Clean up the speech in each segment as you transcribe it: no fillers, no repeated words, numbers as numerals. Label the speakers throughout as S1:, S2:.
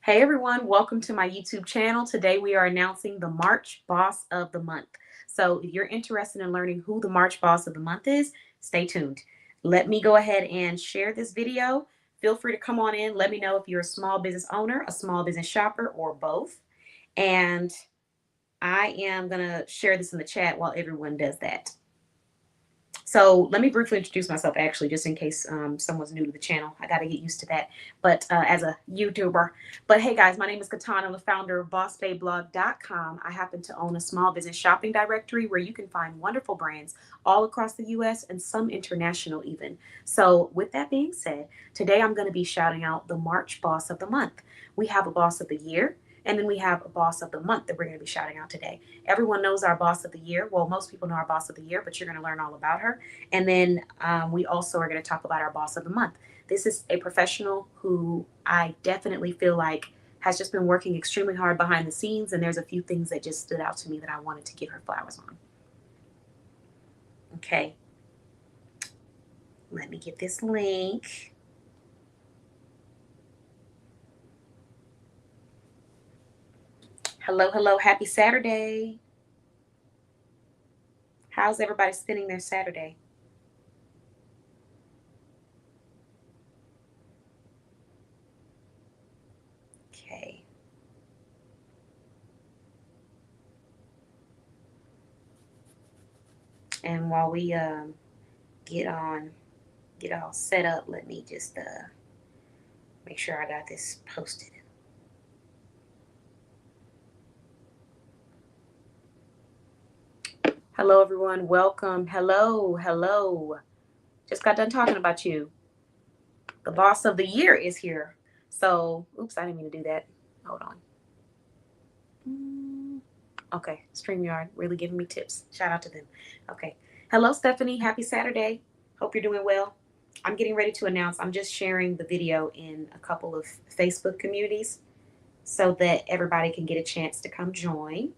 S1: Hey everyone, welcome to my YouTube channel. Today we are announcing the March Boss of the Month. So if you're interested in learning who the March Boss of the Month is, stay tuned. Let me go ahead and share this video. Feel free to come on in. Let me know if you're a small business owner, a small business shopper, or both. And I am going to share this in the chat while everyone does that. So let me briefly introduce myself, actually, just in case someone's new to the channel. I got to get used to that, but as a YouTuber. But hey, guys, my name is Katana. I'm the founder of BossBabeBlog.com. I happen to own a small business shopping directory where you can find wonderful brands all across the U.S. and some international even. So with that being said, today I'm going to be shouting out the March Boss of the Month. We have a Boss of the Year, and then we have a Boss of the Month that we're going to be shouting out today. Everyone knows our Boss of the Year. Well, most people know our Boss of the Year, but you're going to learn all about her. And then we also are going to talk about our Boss of the Month. This is a professional who I definitely feel like has just been working extremely hard behind the scenes. And there's a few things that just stood out to me that I wanted to give her flowers on. Okay. Let me get this link. Hello, hello. Happy Saturday. How's everybody spending their Saturday? Okay. And while we get all set up, let me just make sure I got this posted. Hello, everyone. Welcome. Hello, hello. Just got done talking about you. The Boss of the Year is here. So, oops, I didn't mean to do that. Hold on. Okay, StreamYard really giving me tips. Shout out to them. Okay. Hello, Stephanie. Happy Saturday. Hope you're doing well. I'm getting ready to announce, I'm just sharing the video in a couple of Facebook communities so that everybody can get a chance to come join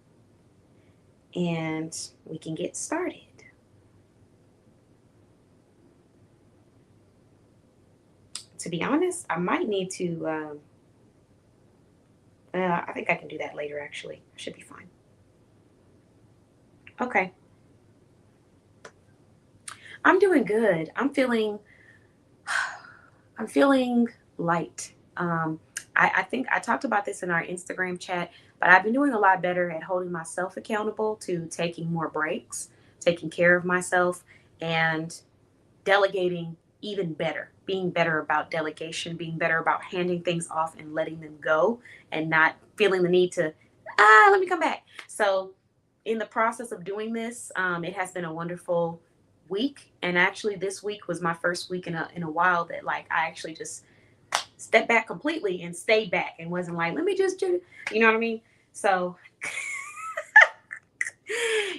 S1: and we can get started. To be honest, I might need to, I think I can do that later actually. I should be fine. Okay. I'm doing good. I'm feeling light. I think I talked about this in our Instagram chat, but I've been doing a lot better at holding myself accountable to taking more breaks, taking care of myself, and delegating even better, being better about delegation, being better about handing things off and letting them go and not feeling the need to, let me come back. So, in the process of doing this, it has been a wonderful week. And actually, this week was my first week in a while that, like, I actually just stepped back completely and stayed back and wasn't like, let me just do, you know what I mean? So,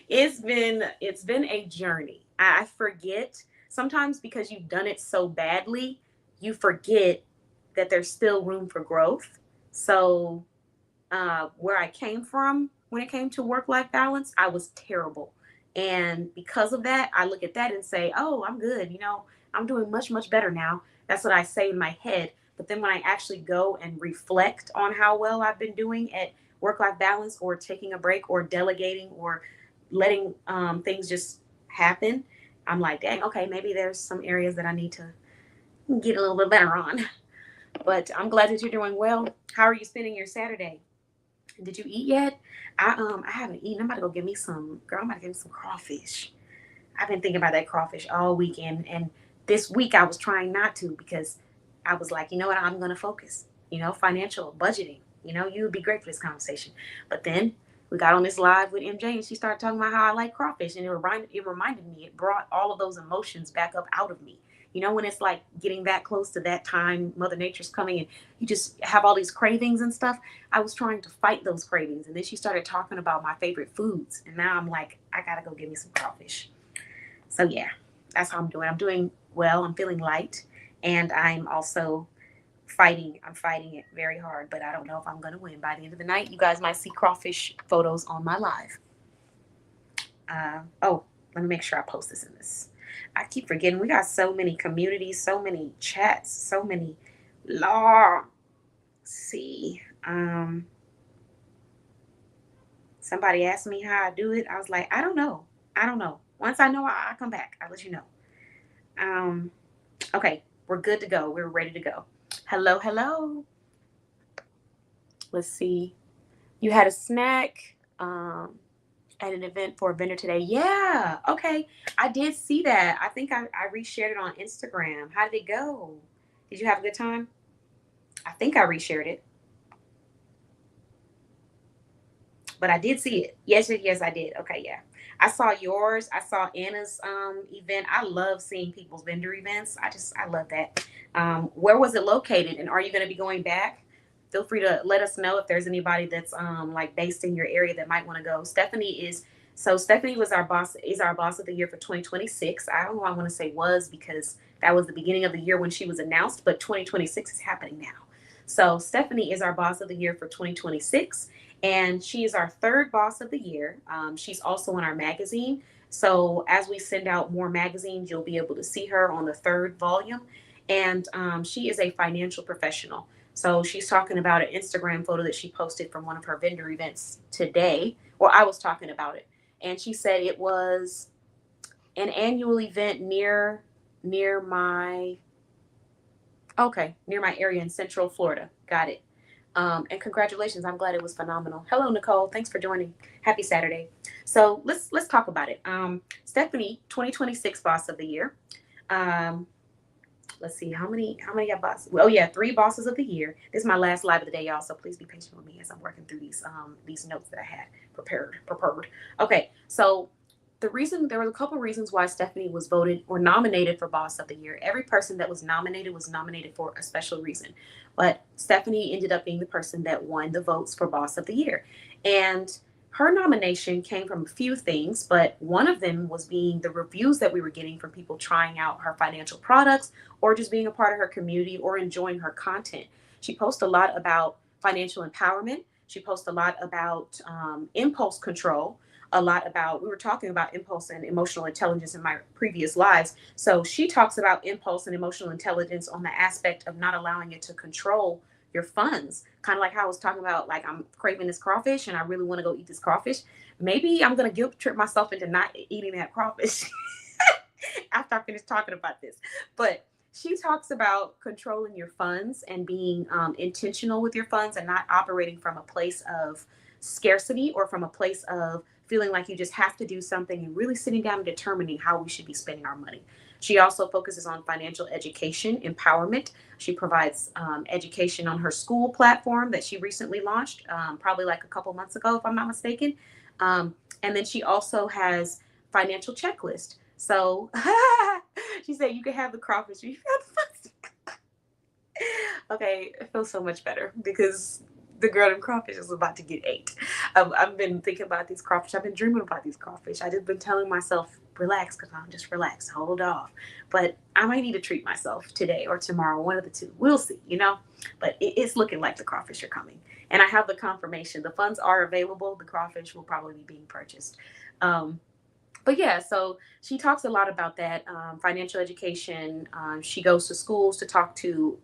S1: it's been a journey. I forget sometimes because you've done it so badly, you forget that there's still room for growth. So where I came from when it came to work life balance, I was terrible. And because of that, I look at that and say, oh, I'm good. I'm doing much, much better now. That's what I say in my head. But then when I actually go and reflect on how well I've been doing at work life balance or taking a break or delegating or letting things just happen, I'm like, dang, okay, maybe there's some areas that I need to get a little bit better on. But I'm glad that you're doing well. How are you spending your Saturday? Did you eat yet? I haven't eaten. I'm about to go get me some. Girl, I'm about to get me some crawfish. I've been thinking about that crawfish all weekend, and this week I was trying not to because I was like, you know what? I'm gonna focus. Financial budgeting. You would be great for this conversation. But then we got on this live with MJ, and she started talking about how I like crawfish, and it reminded me. It brought all of those emotions back up out of me. When it's like getting that close to that time, Mother Nature's coming, and you just have all these cravings and stuff. I was trying to fight those cravings, and then she started talking about my favorite foods, and now I'm like, I gotta go get me some crawfish. So yeah, that's how I'm doing. I'm doing well. I'm feeling light, and I'm also fighting. I'm fighting it very hard, but I don't know if I'm gonna win. By the end of the night, you guys might see crawfish photos on my live. Oh, let me make sure I post this in this. I keep forgetting we got so many communities, so many chats, so many law. See, Um, Somebody asked me how I do it. I was like, I don't know. I don't know. Once I know, I'll come back. I'll let you know. Um, okay, we're good to go. We're ready to go. Hello, hello. Let's see. You had a snack at an event for a vendor today. Yeah. Okay. I did see that. I think I reshared it on Instagram. How did it go? Did you have a good time? I think I reshared it, but I did see it. Yes, yes, yes, I did. Okay, yeah. I saw yours. I saw Anna's event. I love seeing people's vendor events. I love that. Where was it located, and are you going to be going back? Feel free to let us know if there's anybody that's like based in your area that might want to go. Stephanie was our boss, is our boss of the year for 2026. I don't know why I want to say was, because that was the beginning of the year when she was announced, but 2026 is happening now. So Stephanie is our boss of the year for 2026, and she is our third boss of the year. She's also in our magazine. So as we send out more magazines, you'll be able to see her on the third volume. And she is a financial professional. So she's talking about an Instagram photo that she posted from one of her vendor events today. Or I was talking about it, and she said it was an annual event near my near my area in Central Florida. Got it. And congratulations. I'm glad it was phenomenal. Hello, Nicole. Thanks for joining. Happy Saturday. So let's talk about it. Stephanie, 2026 Boss of the Year. Um, let's see how many got bosses. Well, yeah, 3 bosses of the year. This is my last live of the day, y'all. So please be patient with me as I'm working through these notes that I had prepared. Okay, so there was a couple reasons why Stephanie was voted or nominated for Boss of the Year. Every person that was nominated for a special reason, but Stephanie ended up being the person that won the votes for Boss of the Year, and her nomination came from a few things, but one of them was being the reviews that we were getting from people trying out her financial products or just being a part of her community or enjoying her content. She posts a lot about financial empowerment. She posts a lot about impulse control, a lot about, we were talking about impulse and emotional intelligence in my previous lives. So she talks about impulse and emotional intelligence on the aspect of not allowing it to control your funds. Kind of like how I was talking about, like, I'm craving this crawfish and I really want to go eat this crawfish. Maybe I'm going to guilt trip myself into not eating that crawfish after I finish talking about this. But she talks about controlling your funds and being intentional with your funds and not operating from a place of scarcity or from a place of feeling like you just have to do something, and really sitting down and determining how we should be spending our money. She also focuses on financial education, empowerment. She provides education on her school platform that she recently launched, probably like a couple months ago, if I'm not mistaken. And then she also has financial checklist. So she said you can have the crawfish. You have the Okay, it feels so much better because the girl in crawfish is about to get ate. I've been thinking about these crawfish. I've been dreaming about these crawfish. I just been telling myself, relax, because I'm just relax, hold off. But I might need to treat myself today or tomorrow, one of the two. We'll see. But it's looking like the crawfish are coming. And I have the confirmation. The funds are available. The crawfish will probably be being purchased. But yeah, so she talks a lot about that financial education. She goes to schools to talk to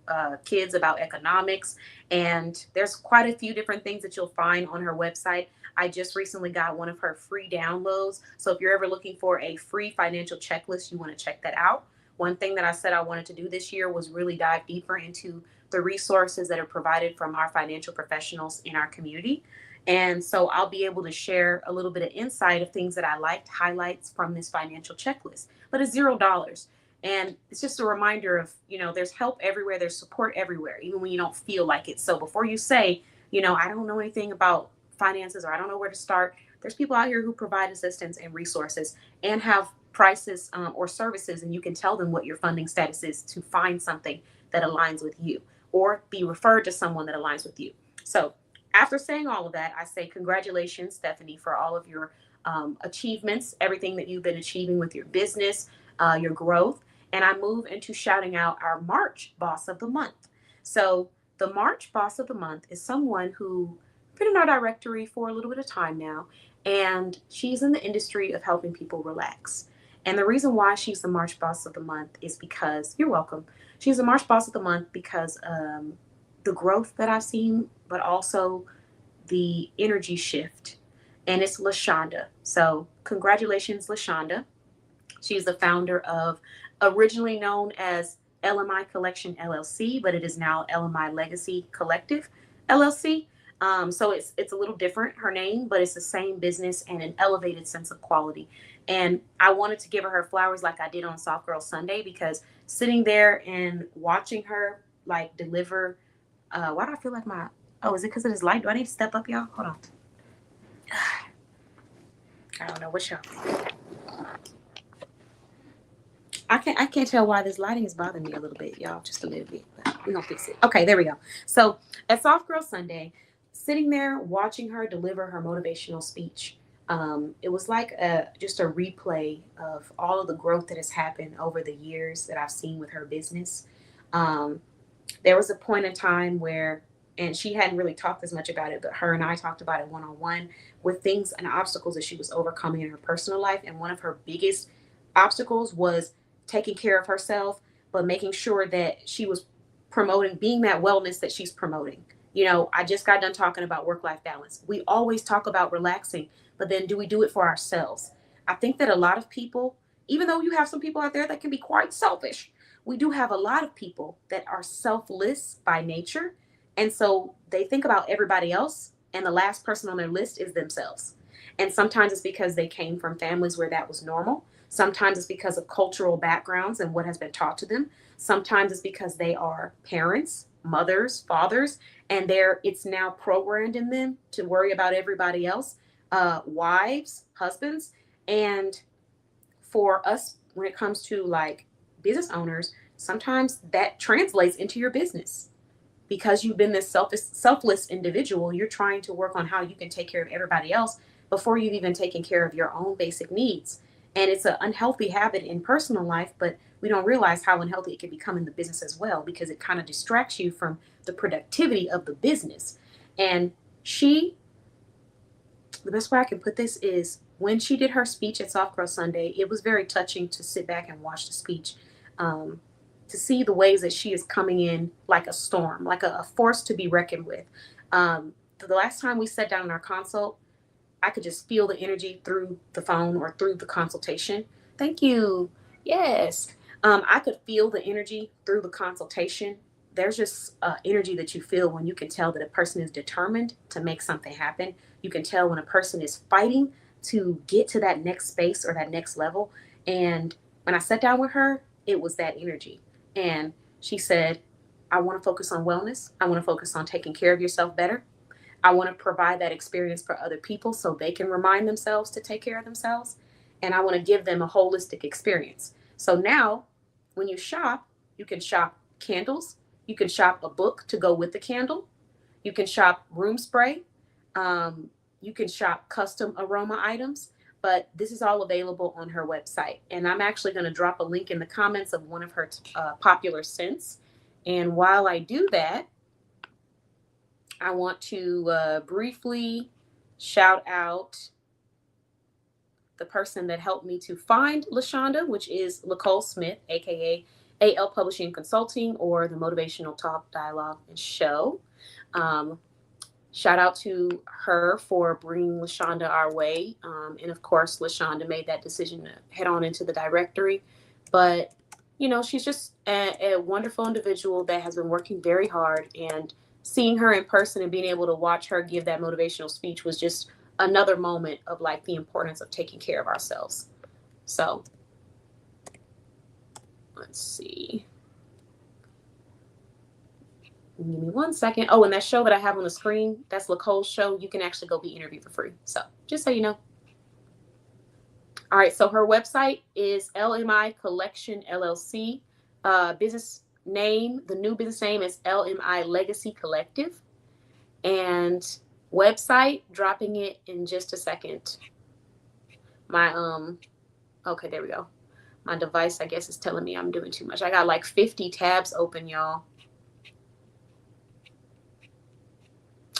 S1: kids about economics, and there's quite a few different things that you'll find on her website. I just recently got one of her free downloads, so if you're ever looking for a free financial checklist, you want to check that out. One thing that I said I wanted to do this year was really dive deeper into the resources that are provided from our financial professionals in our community. And so I'll be able to share a little bit of insight of things that I liked, highlights from this financial checklist. But it's $0. And it's just a reminder of, there's help everywhere, there's support everywhere, even when you don't feel like it. So before you say, I don't know anything about finances or I don't know where to start, there's people out here who provide assistance and resources and have prices or services, and you can tell them what your funding status is to find something that aligns with you or be referred to someone that aligns with you. So after saying all of that, I say congratulations, Stephanie, for all of your achievements, everything that you've been achieving with your business, your growth. And I move into shouting out our March Boss of the Month. So the March Boss of the Month is someone who been in our directory for a little bit of time now, and she's in the industry of helping people relax. And the reason why she's the March Boss of the Month is because, you're welcome, she's the March Boss of the Month because the growth that I've seen, but also the energy shift. And it's LaShonda. So congratulations, LaShonda. She's the founder of, originally known as LMI Collection LLC, but it is now LMI Legacy Collective LLC. So it's a little different, her name, but it's the same business and an elevated sense of quality. And I wanted to give her flowers like I did on Soft Girl Sunday, because sitting there and watching her like deliver. Why do I feel like my? Oh, is it because of this light? Do I need to step up, y'all? Hold on. I don't know. What y'all think? I can't tell why this lighting is bothering me a little bit, y'all, just a little bit. But we're gonna fix it. Okay, there we go. So at Soft Girl Sunday, sitting there watching her deliver her motivational speech, it was like just a replay of all of the growth that has happened over the years that I've seen with her business. Um, there was a point in time where, and she hadn't really talked as much about it, but her and I talked about it one on one, with things and obstacles that she was overcoming in her personal life. And one of her biggest obstacles was taking care of herself, but making sure that she was promoting, being that wellness that she's promoting. You know, I just got done talking about work life balance. We always talk about relaxing, but then do we do it for ourselves? I think that a lot of people, even though you have some people out there that can be quite selfish, we do have a lot of people that are selfless by nature. And so they think about everybody else, and the last person on their list is themselves. And sometimes it's because they came from families where that was normal. Sometimes it's because of cultural backgrounds and what has been taught to them. Sometimes it's because they are parents, mothers, fathers, and it's now programmed in them to worry about everybody else, wives, husbands. And for us, when it comes to like business owners, sometimes that translates into your business. Because you've been this selfless individual, you're trying to work on how you can take care of everybody else before you've even taken care of your own basic needs. And it's an unhealthy habit in personal life, but we don't realize how unhealthy it can become in the business as well, because it kind of distracts you from the productivity of the business. And the best way I can put this is, when she did her speech at Soft Girl Sunday, it was very touching to sit back and watch the speech. To see the ways that she is coming in like a storm, like a force to be reckoned with. The last time we sat down in our consult, I could just feel the energy through the phone or through the consultation. Thank you. Yes. I could feel the energy through the consultation. There's just energy that you feel when you can tell that a person is determined to make something happen. You can tell when a person is fighting to get to that next space or that next level. And when I sat down with her, it was that energy. And she said, I want to focus on wellness. I want to focus on taking care of yourself better. I want to provide that experience for other people so they can remind themselves to take care of themselves. And I want to give them a holistic experience. So now, when you shop, you can shop candles. You can shop a book to go with the candle. You can shop room spray. You can shop custom aroma items. But this is all available on her website. And I'm actually going to drop a link in the comments of one of her popular scents. And while I do that, I want to briefly shout out the person that helped me to find LaShonda, which is Nicole Smith, aka AL Publishing and Consulting, or the Motivational Talk Dialogue and Show. Shout out to her for bringing LaShonda our way. And of course, LaShonda made that decision to head on into the directory. But, you know, she's just a wonderful individual that has been working very hard. And seeing her in person and being able to watch her give that motivational speech was just another moment of like the importance of taking care of ourselves. So let's see. Give me 1 second. Oh, and that show that I have on the screen, that's Nicole's show. You can actually go be interviewed for free. So just so you know. All right. So her website is LMI Collection LLC. Business name, the new business name is LMI Legacy Collective. And website, dropping it in just a second. Okay, there we go. My device, I guess, is telling me I'm doing too much. I got like 50 tabs open, y'all.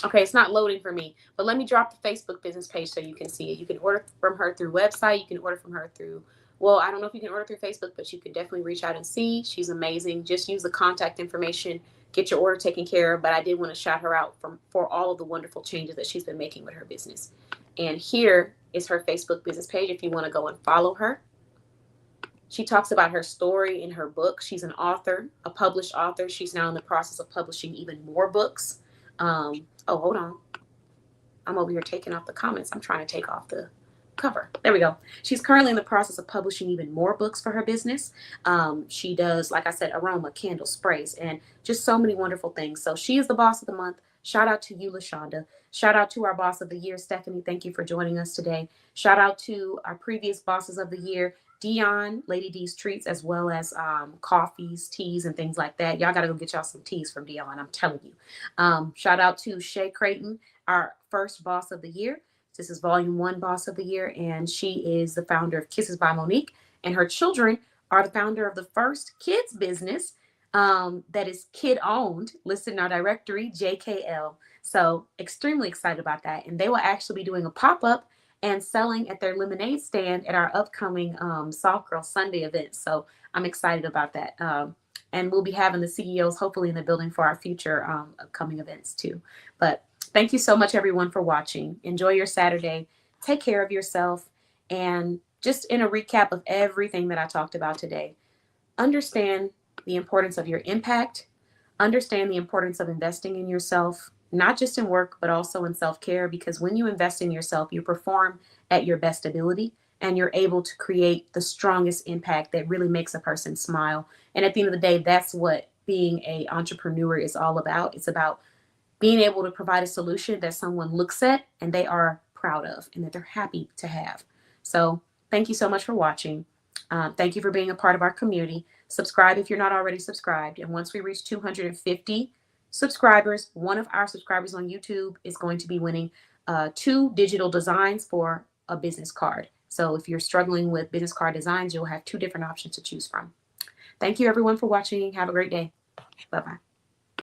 S1: Okay, it's not loading for me, but let me drop the Facebook business page so you can see it. You can order from her through website. You can order from her through, well, I don't know if you can order through Facebook, but you can definitely reach out and see. She's amazing. Just use the contact information get your order taken care of. But I did want to shout her out for all of the wonderful changes that she's been making with her business. And here is her Facebook business page if you want to go and follow her. She talks about her story in her book. She's an author, a published author. She's now in the process of publishing even more books. Oh, hold on. I'm over here taking off the comments. I'm trying to take off the cover. There we go. She's currently in the process of publishing even more books for her business. She does, like I said, aroma, candle, sprays, and just so many wonderful things. So she is the boss of the month. Shout out to you, LaShonda. Shout out to our boss of the year, Stephanie. Thank you for joining us today. Shout out to our previous bosses of the year, Dion, Lady D's Treats, as well as coffees, teas, and things like that. Y'all got to go get y'all some teas from Dion, I'm telling you. Shout out to Shay Creighton, our first boss of the year. This is volume 1 boss of the year, and she is the founder of Kisses by Monique, and her children are the founder of the first kids business that is kid owned, listed in our directory, JKL. So extremely excited about that. And they will actually be doing a pop-up and selling at their lemonade stand at our upcoming Soft Girl Sunday event. So I'm excited about that. And we'll be having the CEOs hopefully in the building for our future upcoming events too. But thank you so much, everyone, for watching. Enjoy your Saturday. Take care of yourself. And just in a recap of everything that I talked about today, understand the importance of your impact. Understand the importance of investing in yourself, not just in work, but also in self-care, because when you invest in yourself, you perform at your best ability and you're able to create the strongest impact that really makes a person smile. And at the end of the day, that's what being an entrepreneur is all about. It's about being able to provide a solution that someone looks at and they are proud of and that they're happy to have. So thank you so much for watching. Thank you for being a part of our community. Subscribe if you're not already subscribed. And once we reach 250 subscribers, one of our subscribers on YouTube is going to be winning 2 digital designs for a business card. So if you're struggling with business card designs, you'll have 2 different options to choose from. Thank you, everyone, for watching. Have a great day. Bye-bye.